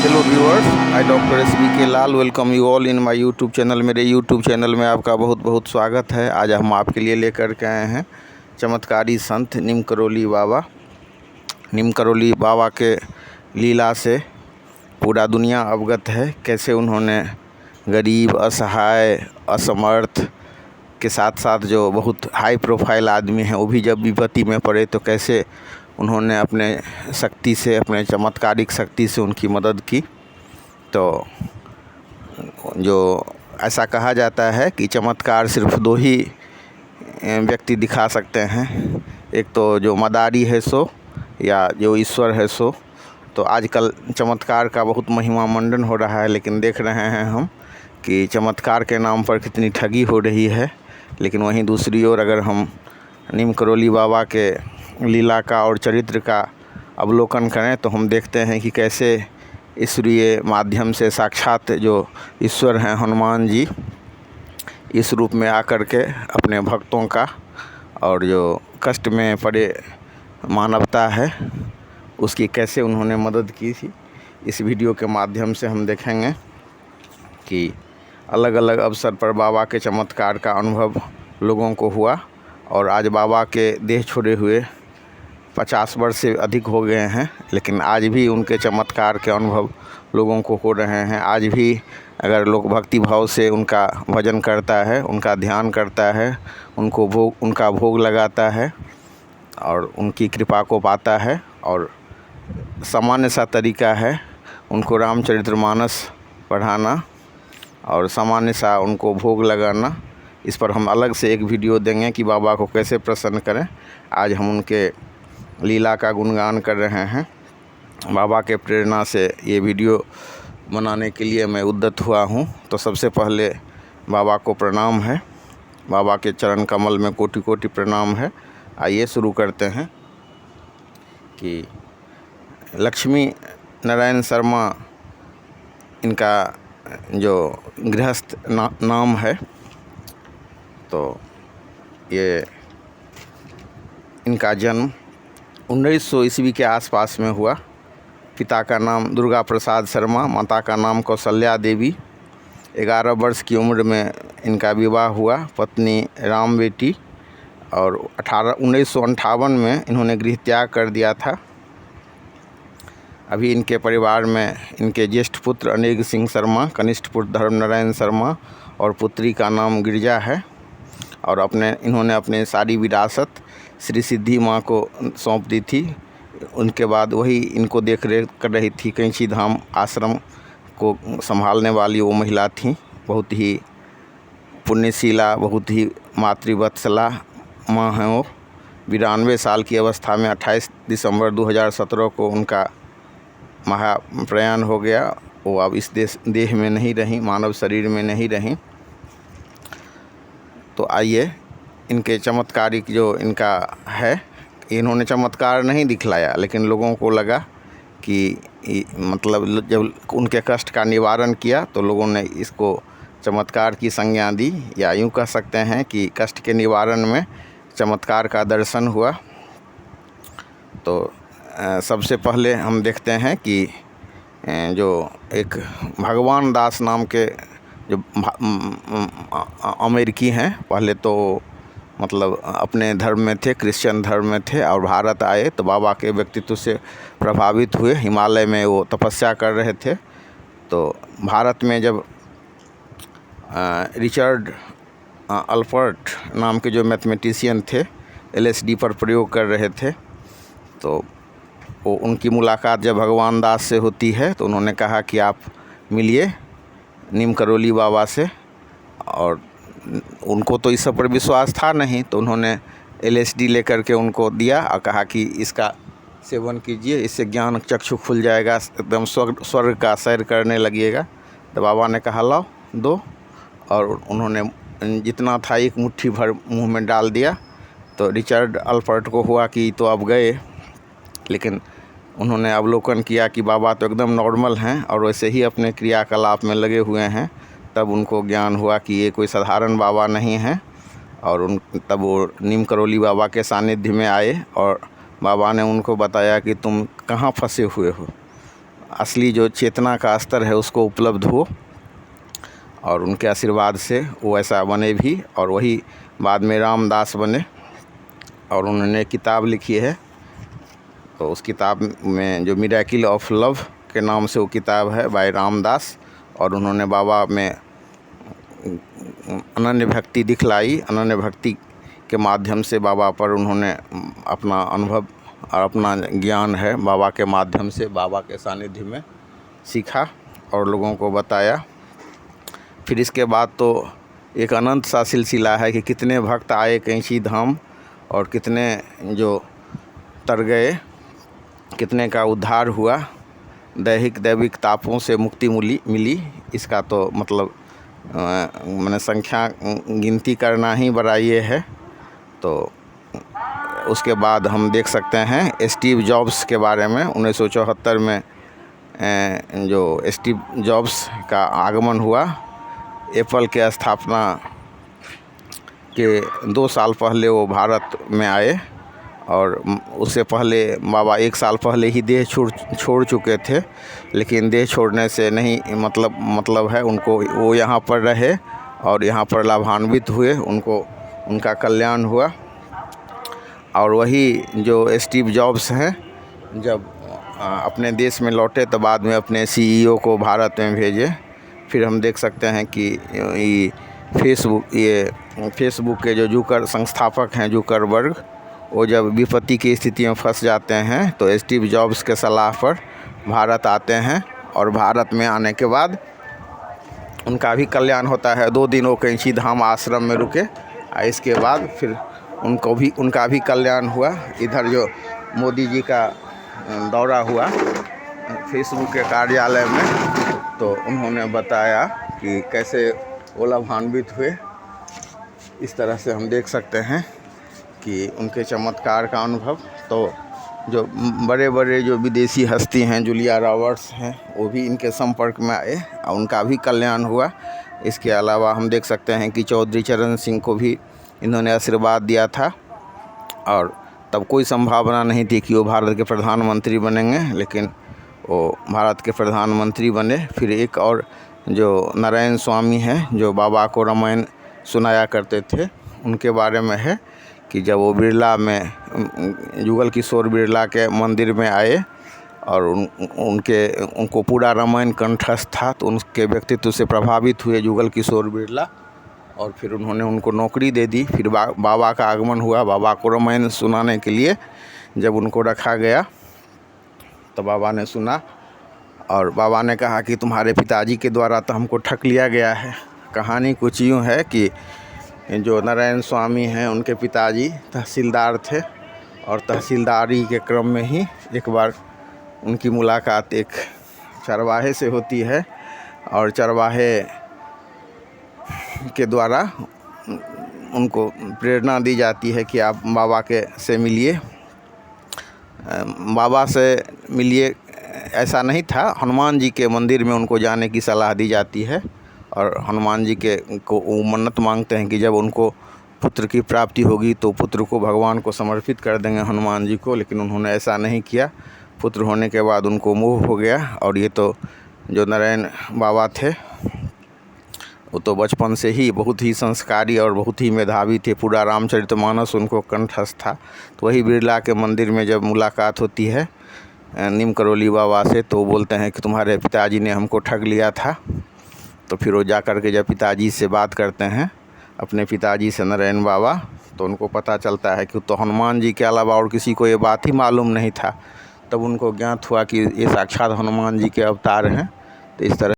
Hello viewers, I doctor SBK Lal welcome you all in my YouTube channel. मेरे YouTube channel में आपका बहुत बहुत स्वागत है। आज हम आपके लिए लेकर के आए हैं चमत्कारी संत नीम करोली बाबा। नीम करोली बाबा के लीला से पूरा दुनिया अवगत है। कैसे उन्होंने गरीब, असहाय, असमर्थ के साथ साथ जो बहुत हाई प्रोफाइल आदमी हैं वो भी जब विपत्ति में पड़े तो कैसे उन्होंने अपने शक्ति से, अपने चमत्कारिक शक्ति से उनकी मदद की। तो जो ऐसा कहा जाता है कि चमत्कार सिर्फ दो ही व्यक्ति दिखा सकते हैं, एक तो जो मदारी है सो, या जो ईश्वर है सो। तो आजकल चमत्कार का बहुत महिमा मंडन हो रहा है, लेकिन देख रहे हैं हम कि चमत्कार के नाम पर कितनी ठगी हो रही है। लेकिन वहीं दूसरी ओर अगर हम नीम करोली बाबा के लीला का और चरित्र का अवलोकन करें तो हम देखते हैं कि कैसे ईश्वरीय माध्यम से साक्षात जो ईश्वर हैं हनुमान जी, इस रूप में आकर के अपने भक्तों का और जो कष्ट में पड़े मानवता है उसकी कैसे उन्होंने मदद की थी। इस वीडियो के माध्यम से हम देखेंगे कि अलग अलग अवसर पर बाबा के चमत्कार का अनुभव लोगों को हुआ। और आज बाबा के देह छोड़े हुए 50 वर्ष से अधिक हो गए हैं, लेकिन आज भी उनके चमत्कार के अनुभव लोगों को हो रहे हैं। आज भी अगर लोग भक्ति भाव से उनका भजन करता है, उनका ध्यान करता है, उनका भोग लगाता है और उनकी कृपा को पाता है, और सामान्य सा तरीका है उनको रामचरितमानस पढ़ाना और सामान्य सा उनको भोग लगाना। इस पर हम अलग से एक वीडियो देंगे कि बाबा को कैसे प्रसन्न करें। आज हम उनके लीला का गुणगान कर रहे हैं। बाबा के प्रेरणा से ये वीडियो बनाने के लिए मैं उद्यत हुआ हूँ। तो सबसे पहले बाबा को प्रणाम है, बाबा के चरण कमल में कोटि कोटि प्रणाम है। आइए शुरू करते हैं कि लक्ष्मी नारायण शर्मा इनका जो गृहस्थ नाम है। तो ये इनका जन्म 1900 ईस्वी के आसपास में हुआ। पिता का नाम दुर्गा प्रसाद शर्मा, माता का नाम कौशल्या देवी। 11 वर्ष की उम्र में इनका विवाह हुआ पत्नी राम बेटी, और 1958 में इन्होंने गृह त्याग कर दिया था। अभी इनके परिवार में इनके ज्येष्ठ पुत्र अनेक सिंह शर्मा, कनिष्ठ पुत्र धर्म नारायण शर्मा और पुत्री का नाम गिरिजा है। और इन्होंने अपने सारी विरासत श्री सिद्धि माँ को सौंप दी थी। उनके बाद वही इनको देख रेख कर रही थी। कैंची धाम आश्रम को संभालने वाली वो महिला थी। बहुत ही पुण्यशीला, बहुत ही मातृवत्सला माँ हैं वो। 92 साल की अवस्था में 28 दिसंबर 2017 को उनका महाप्रयाण हो गया। वो अब इस देह में नहीं रहीं, मानव शरीर में नहीं रहीं। तो आइए इनके चमत्कारिक जो इनका है, इन्होंने चमत्कार नहीं दिखलाया, लेकिन लोगों को लगा कि मतलब जब उनके कष्ट का निवारण किया तो लोगों ने इसको चमत्कार की संज्ञा दी, या यूँ कह सकते हैं कि कष्ट के निवारण में चमत्कार का दर्शन हुआ। तो सबसे पहले हम देखते हैं कि जो एक भगवान दास नाम के जो अमेरिकी हैं, पहले तो मतलब अपने धर्म में थे, क्रिश्चियन धर्म में थे, और भारत आए तो बाबा के व्यक्तित्व से प्रभावित हुए। हिमालय में वो तपस्या कर रहे थे। तो भारत में जब रिचर्ड अल्पर्ट नाम के जो मैथमेटिशियन थे LSD पर प्रयोग कर रहे थे, तो वो उनकी मुलाकात जब भगवान दास से होती है तो उन्होंने कहा कि आप मिलिए नीम करोली बाबा से। और उनको तो इस सब पर विश्वास था नहीं, तो उन्होंने LSD लेकर के उनको दिया और कहा कि इसका सेवन कीजिए, इससे ज्ञान चक्षु खुल जाएगा, एकदम स्वर्ग का सैर करने लगिएगा। तो बाबा ने कहा लाओ दो, और उन्होंने जितना था एक मुट्ठी भर मुंह में डाल दिया। तो रिचर्ड अल्पर्ट को हुआ कि तो अब गए, लेकिन उन्होंने अवलोकन किया कि बाबा तो एकदम नॉर्मल हैं और वैसे ही अपने क्रियाकलाप में लगे हुए हैं। तब उनको ज्ञान हुआ कि ये कोई साधारण बाबा नहीं हैं, और तब वो नीम करोली बाबा के सानिध्य में आए और बाबा ने उनको बताया कि तुम कहाँ फंसे हुए हो, असली जो चेतना का स्तर है उसको उपलब्ध हो, और उनके आशीर्वाद से वो ऐसा बने भी, और वही बाद में रामदास बने। और उन्होंने किताब लिखी है, तो उस किताब में जो मिरेकल ऑफ लव के नाम से वो किताब है बाय रामदास। और उन्होंने बाबा में अनन्य भक्ति दिखलाई। अनन्य भक्ति के माध्यम से बाबा पर उन्होंने अपना अनुभव और अपना ज्ञान है बाबा के माध्यम से, बाबा के सानिध्य में सीखा और लोगों को बताया। फिर इसके बाद तो एक अनंत सा सिलसिला है कि कितने भक्त आए कैंची धाम, और कितने जो तर गए, कितने का उद्धार हुआ, दैविक तापों से मुक्ति मिली। इसका तो मतलब मैंने संख्या गिनती करना ही बड़ा ये है। तो उसके बाद हम देख सकते हैं स्टीव जॉब्स के बारे में। 1974 में जो स्टीव जॉब्स का आगमन हुआ, एप्पल के स्थापना के 2 साल पहले वो भारत में आए, और उससे पहले बाबा 1 साल पहले ही देह छोड़ चुके थे। लेकिन देह छोड़ने से नहीं मतलब है, उनको वो यहाँ पर रहे और यहाँ पर लाभान्वित हुए, उनका कल्याण हुआ। और वही जो स्टीव जॉब्स हैं, जब अपने देश में लौटे तो बाद में अपने CEO को भारत में भेजे। फिर हम देख सकते हैं कि फेसबुक के जो संस्थापक हैं जुकरबर्ग, वो जब विपत्ति की स्थिति में फंस जाते हैं तो स्टीव जॉब्स के सलाह पर भारत आते हैं, और भारत में आने के बाद उनका भी कल्याण होता है। 2 दिन वो कैंची धाम आश्रम में रुके, इसके बाद फिर उनका भी कल्याण हुआ। इधर जो मोदी जी का दौरा हुआ फेसबुक के कार्यालय में, तो उन्होंने बताया कि कैसे वो लाभान्वित हुए। इस तरह से हम देख सकते हैं कि उनके चमत्कार का अनुभव। तो जो बड़े जो विदेशी हस्ती हैं, जूलिया रॉबर्ट्स हैं, वो भी इनके संपर्क में आए और उनका भी कल्याण हुआ। इसके अलावा हम देख सकते हैं कि चौधरी चरण सिंह को भी इन्होंने आशीर्वाद दिया था, और तब कोई संभावना नहीं थी कि वो भारत के प्रधानमंत्री बनेंगे, लेकिन वो भारत के प्रधानमंत्री बने। फिर एक और जो नारायण स्वामी हैं, जो बाबा को रामायण सुनाया करते थे, उनके बारे में है कि जब वो बिरला में जुगल किशोर बिरला के मंदिर में आए और उनको पूरा रामायण कंठस्थ था, तो उनके व्यक्तित्व से प्रभावित हुए जुगल किशोर बिरला, और फिर उन्होंने उनको नौकरी दे दी। फिर बाबा का आगमन हुआ। बाबा को रामायण सुनाने के लिए जब उनको रखा गया तो बाबा ने सुना, और बाबा ने कहा कि तुम्हारे पिताजी के द्वारा तो हमको ठग लिया गया है। कहानी कुछ यूँ है कि जो नारायण स्वामी हैं, उनके पिताजी तहसीलदार थे, और तहसीलदारी के क्रम में ही एक बार उनकी मुलाकात एक चरवाहे से होती है, और चरवाहे के द्वारा उनको प्रेरणा दी जाती है कि आप बाबा से मिलिए। बाबा से मिलिए ऐसा नहीं था, हनुमान जी के मंदिर में उनको जाने की सलाह दी जाती है, और हनुमान जी को वो मन्नत मांगते हैं कि जब उनको पुत्र की प्राप्ति होगी तो पुत्र को भगवान को समर्पित कर देंगे हनुमान जी को। लेकिन उन्होंने ऐसा नहीं किया। पुत्र होने के बाद उनको मोह हो गया। और ये तो जो नारायण बाबा थे, वो तो बचपन से ही बहुत ही संस्कारी और बहुत ही मेधावी थे। पूरा रामचरितमानस उनको कंठस्थ था। तो वही बिरला के मंदिर में जब मुलाकात होती है नीम करोली बाबा से, तो बोलते हैं कि तुम्हारे पिताजी ने हमको ठग लिया था। तो फिर वो जा कर के जब पिताजी से बात करते हैं, अपने पिताजी से नारायण बाबा, तो उनको पता चलता है कि तो हनुमान जी के अलावा और किसी को ये बात ही मालूम नहीं था। तब उनको ज्ञात हुआ कि ये साक्षात हनुमान जी के अवतार हैं। तो इस तरह